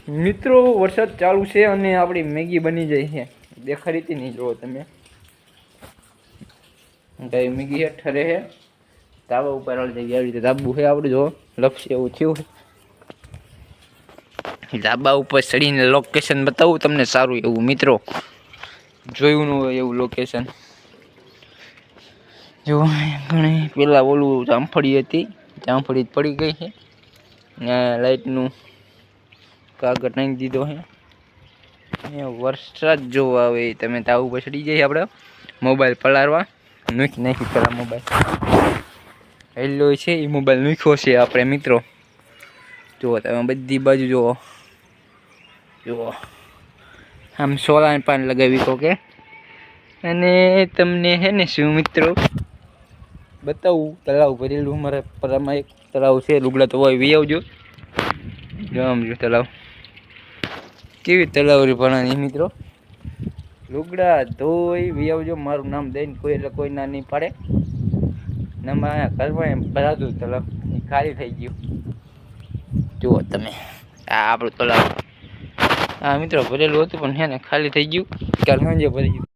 મિત્રો વરસાદ ચાલુ છે અને આપણી મેગી બની જાય છે. દેખાડી હતી નહીં જોવો તમે. મેગી છે ઠરે છે ધાબા ઉપર આવી જાય. આવી રીતે ધાબુ છે આપણું જો લક્ષ્ય એવું થયું. ધાબા ઉપર ચડીને લોકેશન બતાવું તમને સારું એવું મિત્રો. જોયું ન હોય એવું લોકેશન. જો ઘણી પેલા ઓલું જામફળી હતી, જામફળી પડી ગઈ છે. લાઈટનું કાગળ નાખી દીધો છે. વરસાદ જો આવે તમે તાવ ઉપર ચડી જાય. આપણે મોબાઈલ પલાળવા નાખી પેલા મોબાઈલ હેલો છે એ મોબાઈલ નાખ્યો છે આપણે મિત્રો. જુઓ તમે બધી બાજુ જુઓ. જુઓ આમ સોલાર પાન લગાવી તો કે. અને તમને હે ને શું મિત્રો બતાવું તળાવ ભરેલું. મારા પરામાં એક તળાવ છે. લુગડા તો હોય વી આવજો. જો તળાવ કેવી તળાવરી ભણાની મિત્રો. લુગડા ધોઈ વી આવજો. મારું નામ દઈને કોઈ એટલે કોઈ ના નહીં પાડે. નંબર ઘરમાં એમ ભરાતું તળાવ ખાલી થઈ ગયું. જુઓ તમે આ આપણું તળાવ. હા મિત્રો ભરેલું હતું પણ છે ને ખાલી થઈ ગયું. કાલ સાંજે ભરી ગયું.